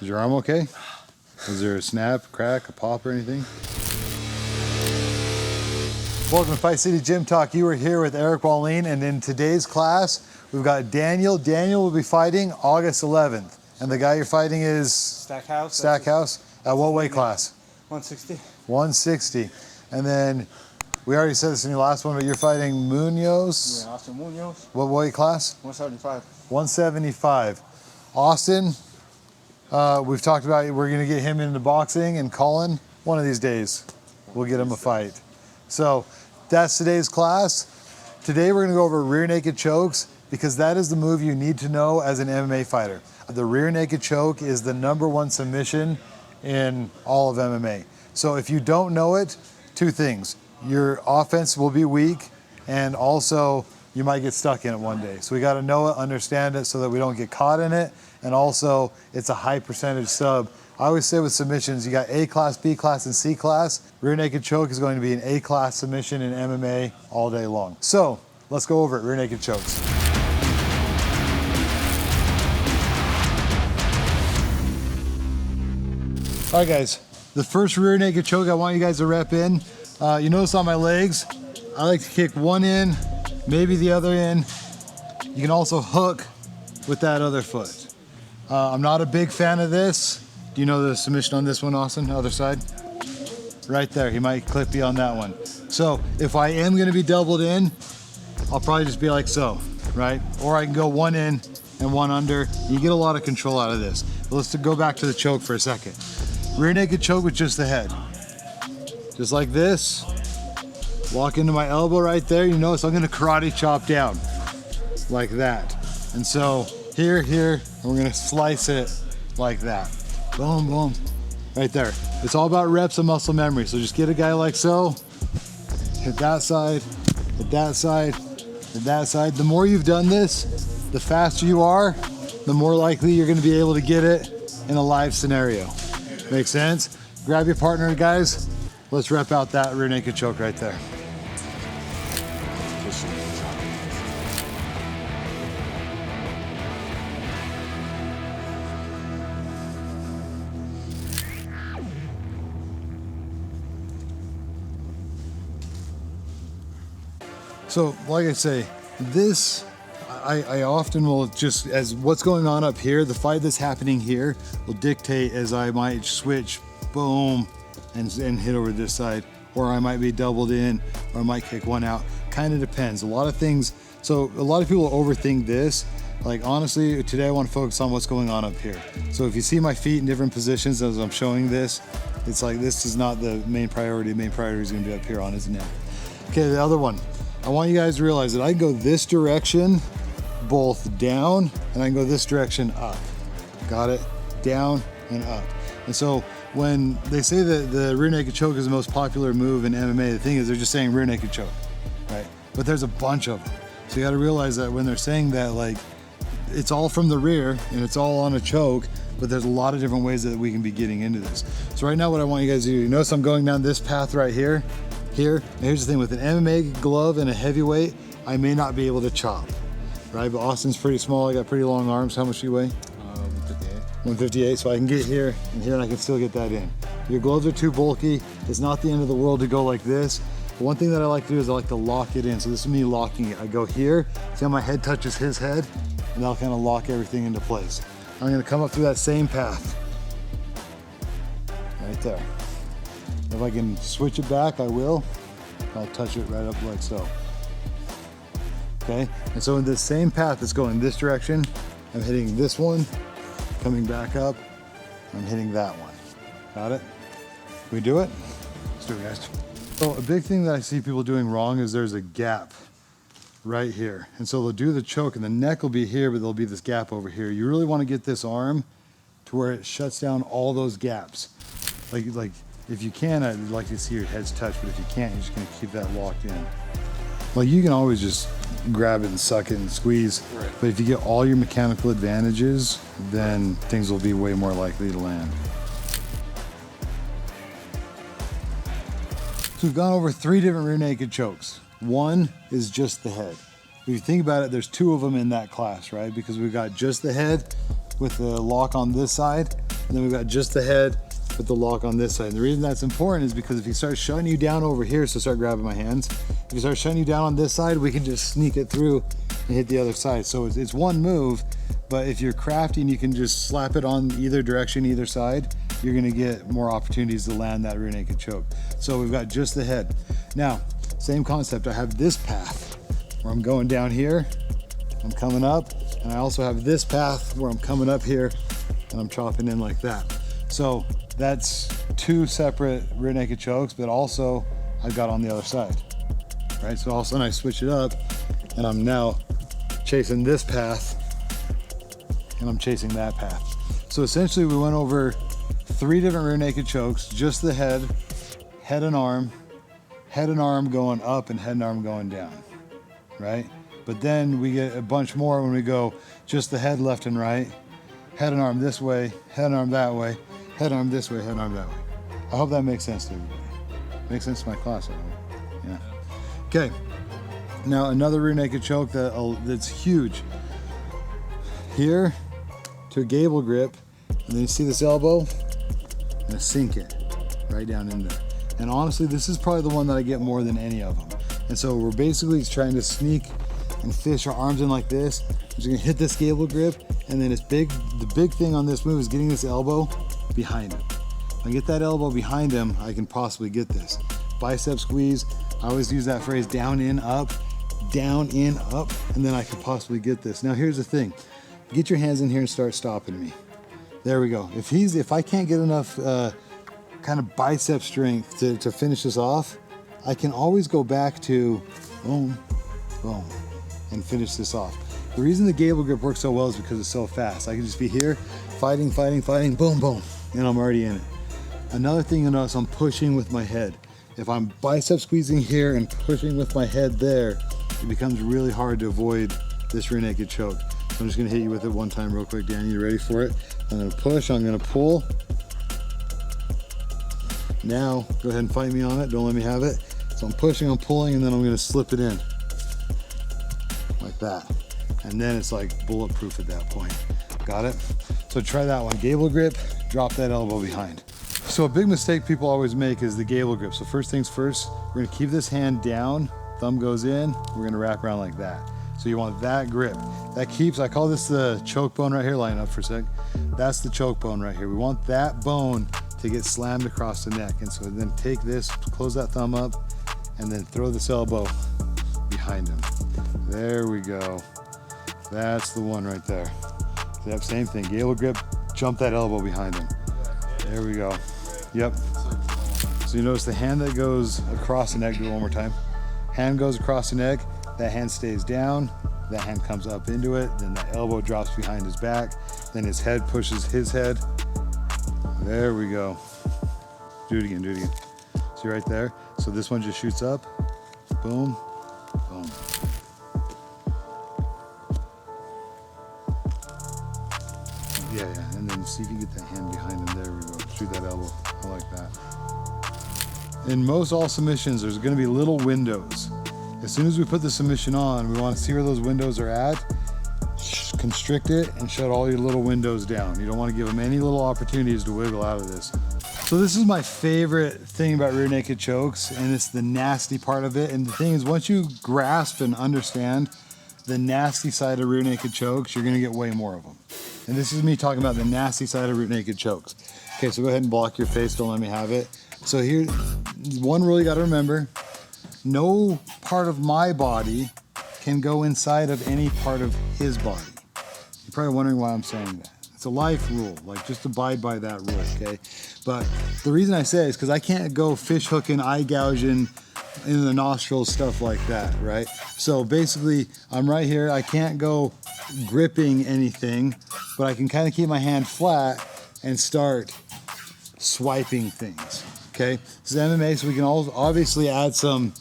Is your arm okay? Was there a snap, crack, a pop or anything? Welcome to Fight City Gym Talk. You are here with Eric Wahlin, and in today's class, we've got Daniel. Daniel will be fighting August 11th. And the guy you're fighting is? Stackhouse. Stackhouse. At what weight class? 160. 160. And then, we already said this in your last one, but you're fighting Munoz. Yeah, Austin Munoz. What weight class? 175. 175. Austin, we've talked about we're going to get him into boxing, and Colin, one of these days, we'll get him a fight. So that's today's class. Today we're going to go over rear naked chokes because that is the move you need to know as an MMA fighter. The rear naked choke is the #1 submission in all of MMA. So if you don't know it, two things. Your offense will be weak, and also you might get stuck in it one day. So we got to know it, understand it so that we don't get caught in it. And also it's a high percentage sub. I always say with submissions, you got A class, B class, and C class. Rear naked choke is going to be an A class submission in MMA all day long. So let's go over it, rear naked chokes. All right guys, the first rear naked choke I want you guys to rep in. You notice on my legs, I like to kick one in, maybe the other in. You can also hook with that other foot. I'm not a big fan of this. Do you know the submission on this one, Austin? Other side? Right there, he might clip you on that one. So if I am gonna be doubled in, I'll probably just be like so, right? Or I can go one in and one under. You get a lot of control out of this. But let's go back to the choke for a second. Rear naked choke with just the head. Just like this. Walk into my elbow right there. You notice I'm gonna karate chop down like that. And so here, and we're gonna slice it like that. Boom, boom, right there. It's all about reps and muscle memory. So just get a guy like so, hit that side, hit that side, hit that side. The more you've done this, the faster you are, the more likely you're gonna be able to get it in a live scenario. Make sense? Grab your partner, guys. Let's rep out that rear naked choke right there. So, like I say, this, I often will just, as what's going on up here, the fight that's happening here will dictate as I might switch, boom, and hit over this side, or I might be doubled in, or I might kick one out. Kind of depends. A lot of things, so a lot of people overthink this. Like honestly, today I want to focus on what's going on up here. So if you see my feet in different positions as I'm showing this, it's like this is not the main priority. The main priority is going to be up here on his neck. Okay, the other one. I want you guys to realize that I can go this direction, both down, and I can go this direction up. Got it? Down and up. And so when they say that the rear naked choke is the most popular move in MMA, the thing is they're just saying rear naked choke, right? But there's a bunch of them. So you gotta realize that when they're saying that, like, it's all from the rear and it's all on a choke, but there's a lot of different ways that we can be getting into this. So right now what I want you guys to do, you notice I'm going down this path right here. Here, and here's the thing, with an MMA glove and a heavyweight, I may not be able to chop, right? But Austin's pretty small, I got pretty long arms. How much do you weigh? 158. 158, so I can get here and I can still get that in. Your gloves are too bulky. It's not the end of the world to go like this. But one thing that I like to do is I like to lock it in. So this is me locking it. I go here, see how my head touches his head, and that'll kind of lock everything into place. I'm gonna come up through that same path, right there. If I can switch it back, I will. I'll touch it right up like so. Okay, and so in this same path that's going this direction, I'm hitting this one, coming back up, I'm hitting that one. Got it? Can we do it? Let's do it, guys. So a big thing that I see people doing wrong is there's a gap right here. And so they'll do the choke and the neck will be here, but there'll be this gap over here. You really want to get this arm to where it shuts down all those gaps. Like if you can, I'd like to see your heads touch, but if you can't, you're just gonna keep that locked in. Like you can always just grab it and suck it and squeeze, right. But if you get all your mechanical advantages, then things will be way more likely to land. So we've gone over 3 different rear naked chokes. One is just the head. If you think about it, there's 2 of them in that class, right? Because we've got just the head with the lock on this side, and then we've got just the head with the lock on this side. And the reason that's important is because if he starts shutting you down over here, so start grabbing my hands. If he starts shutting you down on this side, we can just sneak it through and hit the other side. So it's one move, but if you're crafty and you can just slap it on either direction, either side, you're gonna get more opportunities to land that rear naked choke. So we've got just the head. Now, same concept, I have this path where I'm going down here, I'm coming up, and I also have this path where I'm coming up here and I'm chopping in like that. So that's two separate rear naked chokes, but also I've got on the other side, right? So all of a sudden I switch it up and I'm now chasing this path and I'm chasing that path. So essentially we went over 3 different rear naked chokes, just the head and arm going up and head and arm going down, right? But then we get a bunch more when we go just the head left and right, head and arm this way, head and arm that way, head arm this way, head arm that way. I hope that makes sense to everybody. Makes sense to my class, I hope. Yeah. Okay. Now another rear naked choke that's huge. Here to a Gable grip, and then you see this elbow, I'm gonna sink it right down in there. And honestly, this is probably the one that I get more than any of them. And so we're basically trying to sneak and fish our arms in like this. I'm just gonna hit this Gable grip, and then the big thing on this move is getting this elbow behind him. If I get that elbow behind him, I can possibly get this. Bicep squeeze, I always use that phrase, down, in, up, and then I can possibly get this. Now here's the thing, get your hands in here and start stopping me. There we go. If I can't get enough kind of bicep strength to finish this off, I can always go back to boom, boom, and finish this off. The reason the Gable grip works so well is because it's so fast. I can just be here, fighting, boom, boom, and I'm already in it. Another thing you notice, I'm pushing with my head. If I'm bicep squeezing here and pushing with my head there, it becomes really hard to avoid this rear naked choke. So I'm just gonna hit you with it one time real quick. Danny, you ready for it? I'm gonna push, I'm gonna pull. Now, go ahead and fight me on it, don't let me have it. So I'm pushing, I'm pulling, and then I'm gonna slip it in. Like that. And then it's like bulletproof at that point. Got it? So try that one. Gable grip, drop that elbow behind. So a big mistake people always make is the Gable grip. So first things first, we're gonna keep this hand down, thumb goes in, we're gonna wrap around like that. So you want that grip. That keeps, I call this the choke bone right here, line up for a sec. That's the choke bone right here. We want that bone to get slammed across the neck. And so then take this, close that thumb up, and then throw this elbow behind him. There we go. That's the one right there. Yep, same thing. Gable grip, jump that elbow behind him. There we go. Yep. So you notice the hand that goes across the neck, do it one more time. Hand goes across the neck, that hand stays down, that hand comes up into it, then the elbow drops behind his back, then his head pushes his head. There we go. Do it again, do it again. See right there? So this one just shoots up, boom, boom. Yeah, and then see if you get that hand behind him. There we go. Shoot that elbow. I like that. In most all submissions, there's going to be little windows. As soon as we put the submission on, we want to see where those windows are at, constrict it, and shut all your little windows down. You don't want to give them any little opportunities to wiggle out of this. So this is my favorite thing about rear naked chokes, and it's the nasty part of it. And the thing is, once you grasp and understand the nasty side of rear naked chokes, you're going to get way more of them. And this is me talking about the nasty side of rear naked chokes. Okay, so go ahead and block your face, don't let me have it. So here, one rule you gotta remember, no part of my body can go inside of any part of his body. You're probably wondering why I'm saying that. It's a life rule, like just abide by that rule, okay? But the reason I say it is because I can't go fish hooking, eye gouging, in the nostrils, stuff like that, right? So basically, I'm right here, I can't go gripping anything, but I can kind of keep my hand flat and start swiping things, okay? This is MMA, so we can obviously add some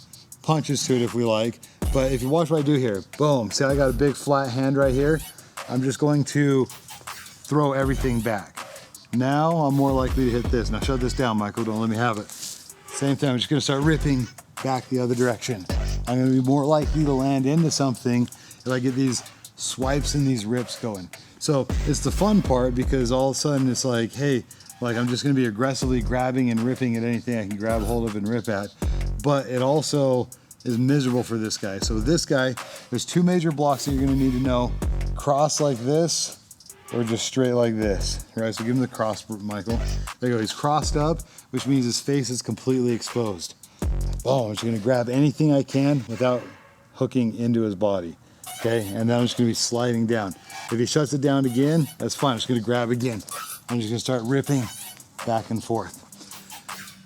punches to it if we like, but if you watch what I do here, boom, see I got a big flat hand right here? I'm just going to throw everything back. Now I'm more likely to hit this. Now shut this down, Michael, don't let me have it. Same thing, I'm just gonna start ripping back the other direction. I'm gonna be more likely to land into something if I get these swipes and these rips going. So it's the fun part because all of a sudden it's like, hey, like I'm just gonna be aggressively grabbing and ripping at anything I can grab hold of and rip at. But it also is miserable for this guy. So this guy, there's two major blocks that you're gonna need to know. Cross like this or just straight like this, right? So give him the cross, Michael. There you go, he's crossed up, which means his face is completely exposed. Oh, I'm just gonna grab anything I can without hooking into his body, okay? And then I'm just gonna be sliding down. If he shuts it down again, that's fine, I'm just gonna grab again. I'm just gonna start ripping back and forth.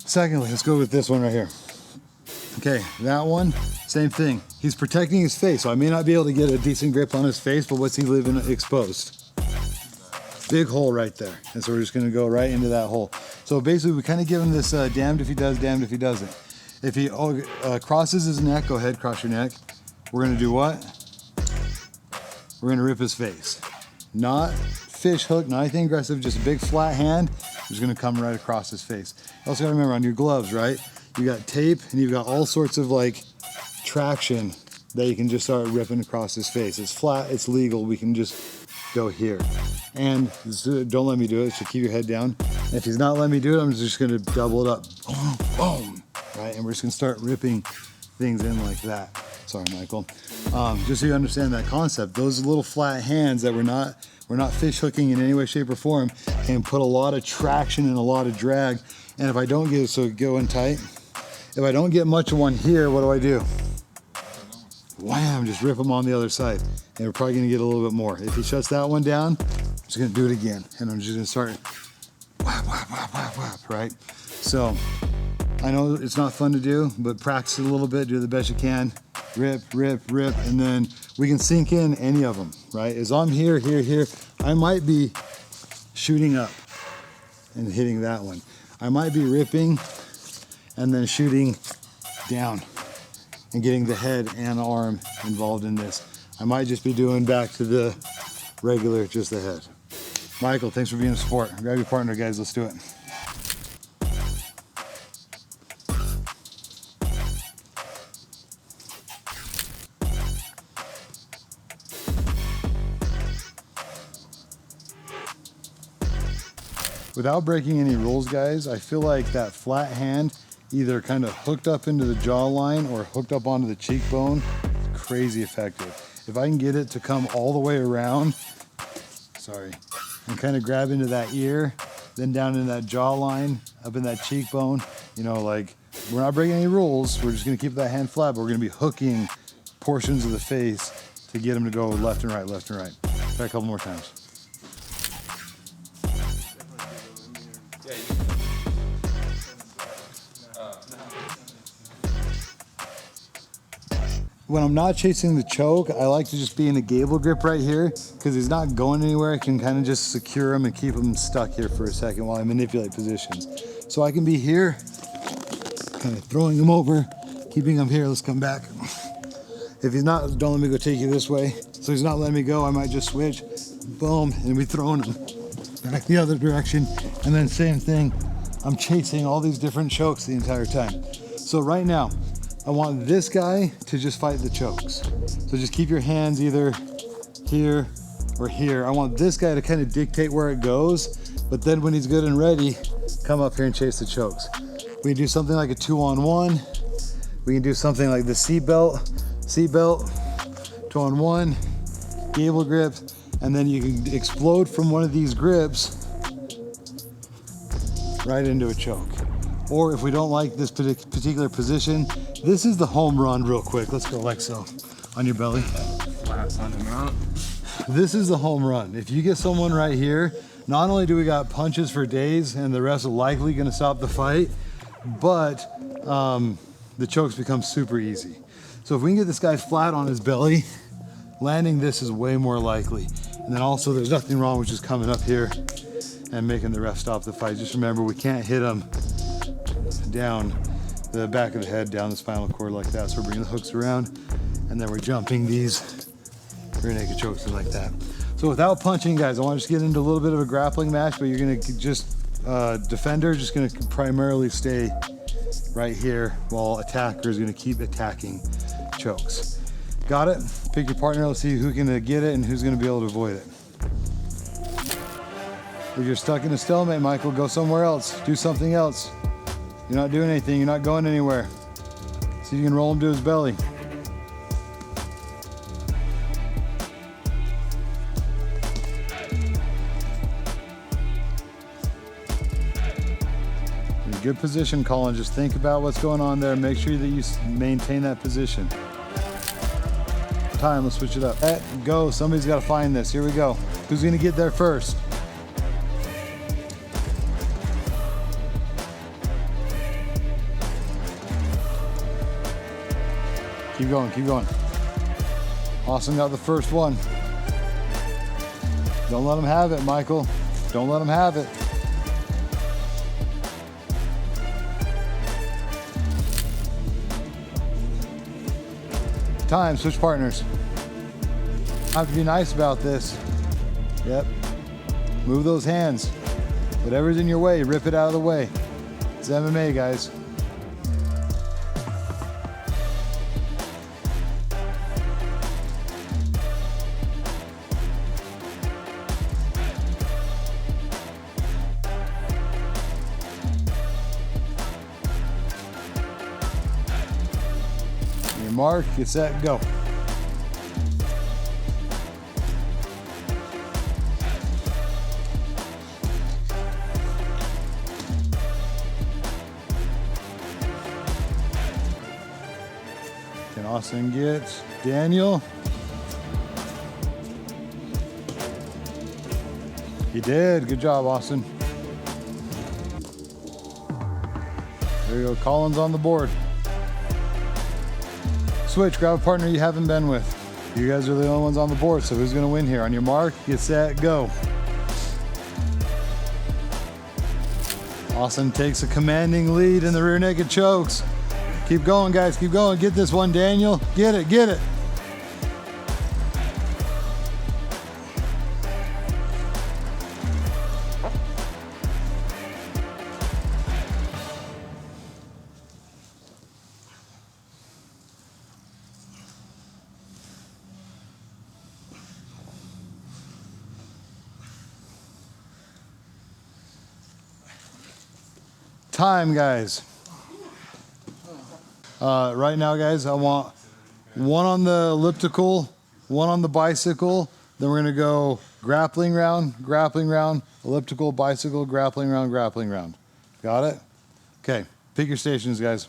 Secondly, let's go with this one right here. Okay, that one, same thing. He's protecting his face, so I may not be able to get a decent grip on his face, but what's he leaving exposed? Big hole right there. And so we're just gonna go right into that hole. So basically we kind of give him this damned if he does, damned if he doesn't. If he crosses his neck, go ahead, cross your neck. We're gonna do what? We're gonna rip his face. Not fish hook, not anything aggressive, just a big flat hand. Just gonna come right across his face. You also gotta remember on your gloves, right? You got tape and you've got all sorts of like traction that you can just start ripping across his face. It's flat, it's legal, we can just go here. And don't let me do it, so keep your head down. And if he's not letting me do it, I'm just gonna double it up. Boom, boom, right? And we're just gonna start ripping things in like that. Sorry, Michael. Just so you understand that concept, those little flat hands that we're not fish hooking in any way, shape, or form can put a lot of traction and a lot of drag. And if I don't get, so go in tight. If I don't get much of one here, what do? Wham, just rip them on the other side. And we're probably gonna get a little bit more. If he shuts that one down, I'm just gonna do it again. And I'm just gonna start whap, whap, whap, whap, whap, right? So I know it's not fun to do, but practice it a little bit, do the best you can. Rip, rip, rip, and then we can sink in any of them, right? As I'm here, here, here, I might be shooting up and hitting that one. I might be ripping and then shooting down and getting the head and arm involved in this. I might just be doing back to the regular, just the head. Michael, thanks for being a support. Grab your partner, guys, let's do it. Without breaking any rules, guys, I feel like that flat hand either kind of hooked up into the jawline or hooked up onto the cheekbone, crazy effective. If I can get it to come all the way around, sorry, and kind of grab into that ear, then down into that jawline, up in that cheekbone, you know, like we're not breaking any rules. We're just gonna keep that hand flat, but we're gonna be hooking portions of the face to get them to go left and right, left and right. Try a couple more times. When I'm not chasing the choke, I like to just be in a Gable grip right here because he's not going anywhere. I can kind of just secure him and keep him stuck here for a second while I manipulate positions. So I can be here, kind of throwing him over, keeping him here. Let's come back. If he's not, don't let me go take you this way. So he's not letting me go, I might just switch, boom, and be throwing him back the other direction. And then same thing, I'm chasing all these different chokes the entire time. So right now, I want this guy to just fight the chokes. So just keep your hands either here or here. I want this guy to kind of dictate where it goes, but then when he's good and ready, come up here and chase the chokes. We can do something like a 2-on-1. We can do something like the seatbelt, 2-on-1, Gable grip, and then you can explode from one of these grips right into a choke. Or if we don't like this particular position, this is the home run real quick. Let's go like so, on your belly. Flat on the mount. This is the home run. If you get someone right here, not only do we got punches for days and the rest are likely gonna stop the fight, but the chokes become super easy. So if we can get this guy flat on his belly, landing this is way more likely. And then also there's nothing wrong with just coming up here and making the ref stop the fight. Just remember, we can't hit him down the back of the head, down the spinal cord like that. So we're bringing the hooks around and then we're jumping these rear naked chokes like that. So without punching, guys, I want to just get into a little bit of a grappling match, but you're gonna just, defender just gonna primarily stay right here while attacker is gonna keep attacking chokes. Got it? Pick your partner, let's see who can get it and who's gonna be able to avoid it. If you're stuck in a stalemate, Michael, go somewhere else. Do something else. You're not doing anything. You're not going anywhere. See if you can roll him to his belly. You're in good position, Colin. Just think about what's going on there. Make sure that you maintain that position. Time, let's switch it up. Go, somebody's got to find this. Here we go. Who's going to get there first? Keep going, keep going. Austin got the first one. Don't let him have it, Michael. Don't let him have it. Time, switch partners. I have to be nice about this. Yep. Move those hands. Whatever's in your way, rip it out of the way. It's MMA, guys. Your mark, get set, go. Can Austin get Daniel? He did. Good job, Austin. There you go. Colin's on the board. Switch. Grab a partner you haven't been with. You guys are the only ones on the board, so who's going to win here? On your mark, get set, go. Austin takes a commanding lead in the rear naked chokes. Keep going, guys. Keep going. Get this one, Daniel. Get it. Get it. Time, guys. Right now, guys, I want one on the elliptical, one on the bicycle. Then we're gonna go grappling round, elliptical, bicycle, grappling round. Got it? Okay, pick your stations, guys.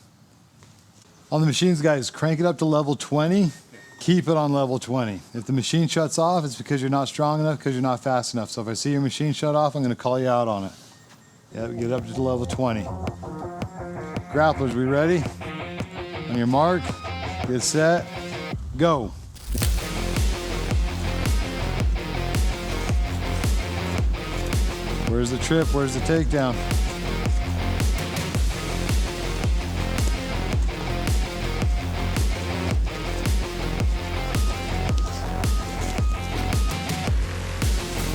On the machines, guys, crank it up to level 20. Keep it on level 20. If the machine shuts off, it's because you're not strong enough, because you're not fast enough. So if I see your machine shut off, I'm gonna call you out on it. Yeah, get up to level 20. Grapplers, we ready? On your mark, get set, go. Where's the trip? Where's the takedown?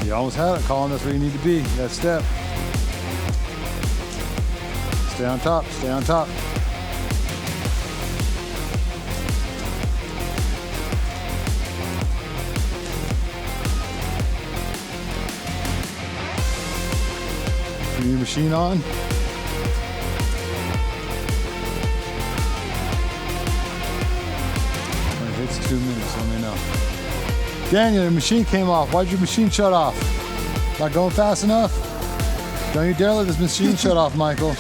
You almost had it, Colin. That's where you need to be. That step. Stay on top, stay on top. Turn your machine on. When it hits 2 minutes, let me know. Daniel, your machine came off. Why'd your machine shut off? Not going fast enough? Don't you dare let this machine shut off, Michael.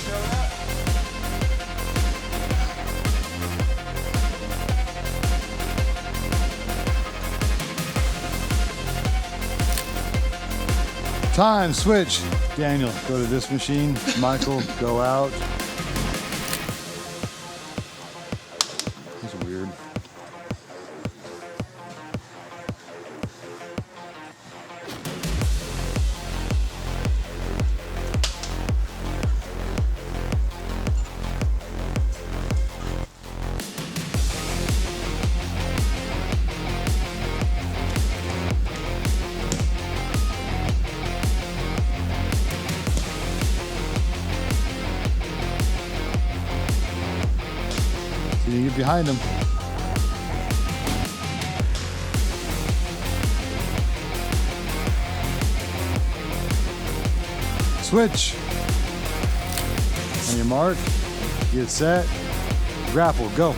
Time, switch. Daniel, go to this machine. Michael, go out. That's weird. You get behind him. Switch. On your mark, get set, grapple, go.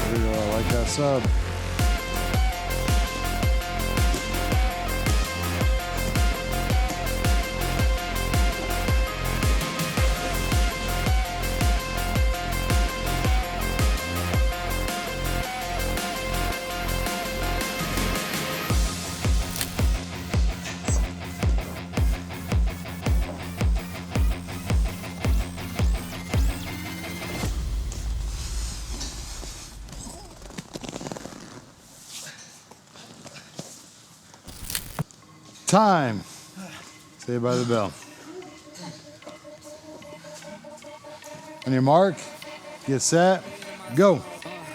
There you go, I like that sub. Time. Saved by the bell. On your mark, get set, go.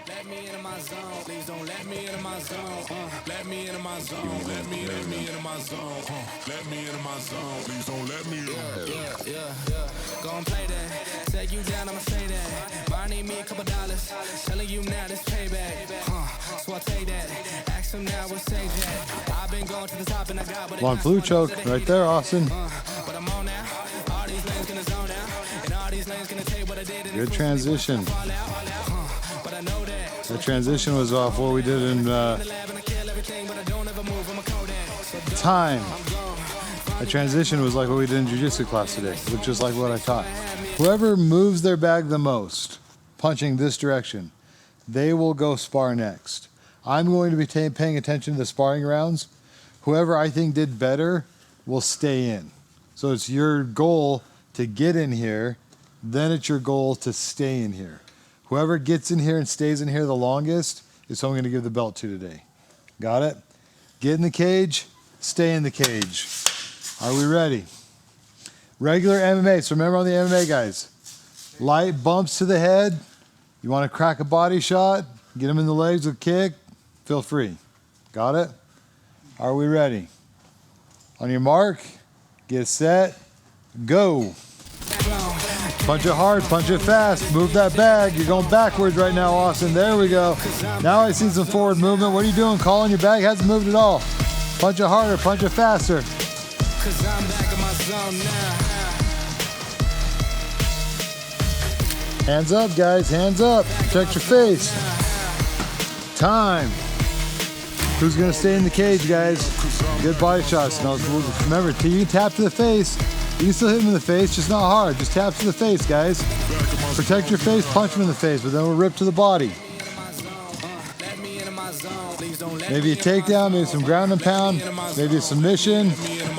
Let me into my zone, please don't let me into my zone. Let me into my zone, let me into my zone. Let me into my zone, please don't let me in. Yeah. Go and play that. Take you down, I'ma say that. Mine need me a couple dollars. Telling you now this payback. So I take that. Ask him now, we'll say that. I've been going to the top and I got what Long flu choke right there, Austin. But I'm on now. All these lanes gonna zone out. And all these lanes gonna take what I did. Good transition. But I know that. That transition was off what we did in time. That transition was like what we did in jiu-jitsu class today, which is like what I taught. Whoever moves their bag the most, punching this direction, they will go spar next. I'm going to be paying attention to the sparring rounds. Whoever I think did better will stay in. So it's your goal to get in here, then it's your goal to stay in here. Whoever gets in here and stays in here the longest is who I'm going to give the belt to today. Got it? Get in the cage, stay in the cage. Are we ready? Regular MMA. So remember on the MMA, guys, light bumps to the head. You want to crack a body shot, get them in the legs with a kick, feel free. Got it? Are we ready? On your mark, get set, go. Punch it hard, punch it fast, move that bag. You're going backwards right now, Austin. There we go. Now I see some forward movement. What are you doing? Calling your bag? Hasn't moved at all. Punch it harder, punch it faster. Cause I'm back in my zone now. Hands up, guys, hands up. Protect your face. Time. Who's gonna stay in the cage, guys? Good body shots. Now, remember, you can tap to the face. You can still hit him in the face, just not hard. Just tap to the face, guys. Protect your face, punch him in the face, but then we'll rip to the body. Maybe a takedown, maybe some ground and pound, maybe a submission. Please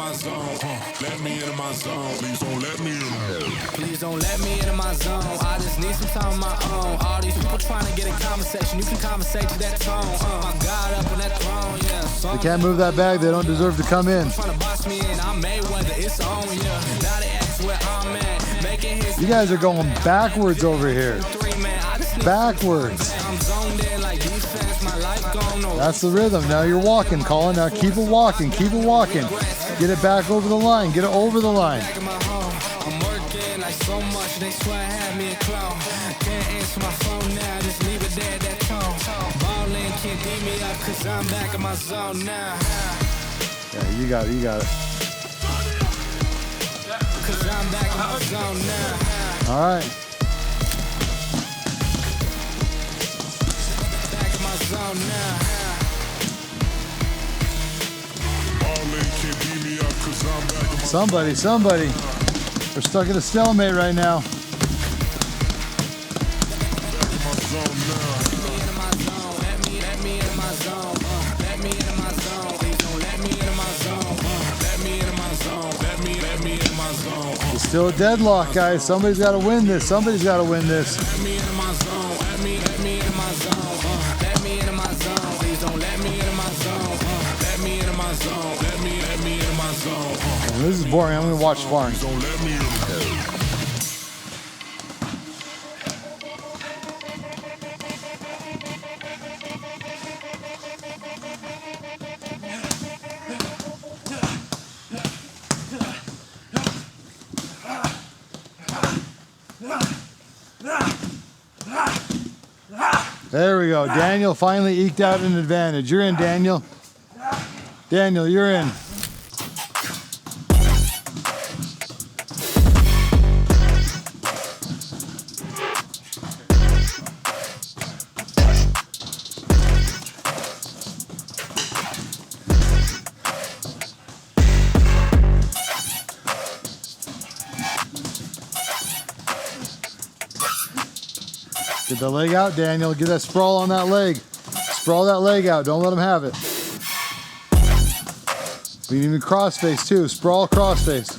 don't let me into my zone. I just need some time on my own. All these people trying to get a conversation. You can conversate to that tone. My God up on that throne, yeah. They can't move that bag. They don't deserve to come in. Trying to box me in. I made whether it's on, yeah. Now they ask where I'm at. Making his You guys are going backwards over here. Backwards. I'm zoned in like defense. My life gone over. That's the rhythm. Now you're walking, Colin. Now keep it walking. Keep it walking. Get it back over the line. Get it over the line. I'm working like so much, they swear I had me a clone. Can't answer my phone now, just leave it there, that tone. Ballin' can't beat me up, cause I'm back in my zone now. Yeah, you got it, you got it. Cause I'm back in my zone now. All right. Back in my zone now. Ballin' can't beat me up, cause I'm back in my Somebody, somebody. We're stuck at a stalemate right now. It's still a deadlock, guys. Somebody's got to win this. Somebody's got to win this. And this is boring. I'm going to watch sparring. There we go. Daniel finally eked out an advantage. You're in, Daniel. Daniel, you're in. Get the leg out, Daniel. Get that sprawl on that leg. Sprawl that leg out. Don't let him have it. We need to cross face too. Sprawl cross face.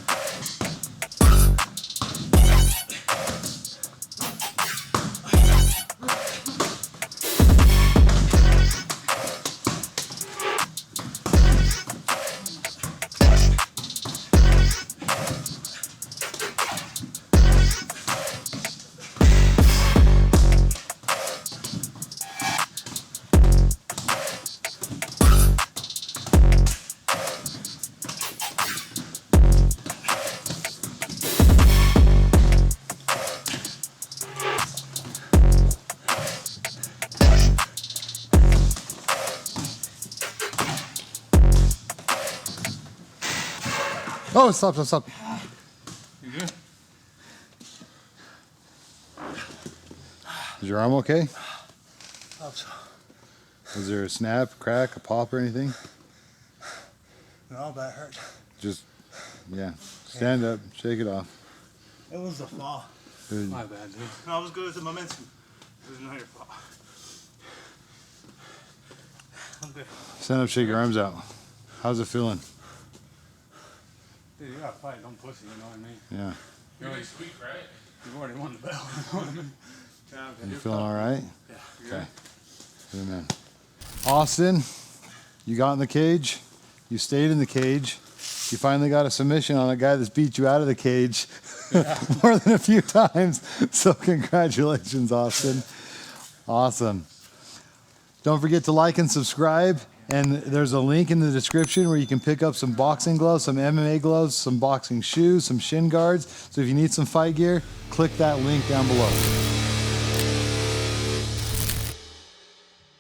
Oh, stop. You good? Is your arm okay? Hope so. Was there a snap, crack, a pop, or anything? No, but it hurt. Just, yeah. Stand up, shake it off. It was the fall. Good. My bad, dude. No, I was good with the momentum. It was not your fault. I'm good. Stand up, shake your arms out. How's it feeling? Dude, you gotta fight, don't pussy, you know what I mean? Yeah. You already squeak, right? You've already won the bell, you know what I mean? Yeah, You feeling all right? Yeah. Okay. Good man. Austin, you got in the cage. You stayed in the cage. You finally got a submission on a guy that's beat you out of the cage more than a few times. So congratulations, Austin. Awesome. Don't forget to like and subscribe. And there's a link in the description where you can pick up some boxing gloves, some MMA gloves, some boxing shoes, some shin guards. So if you need some fight gear, click that link down below.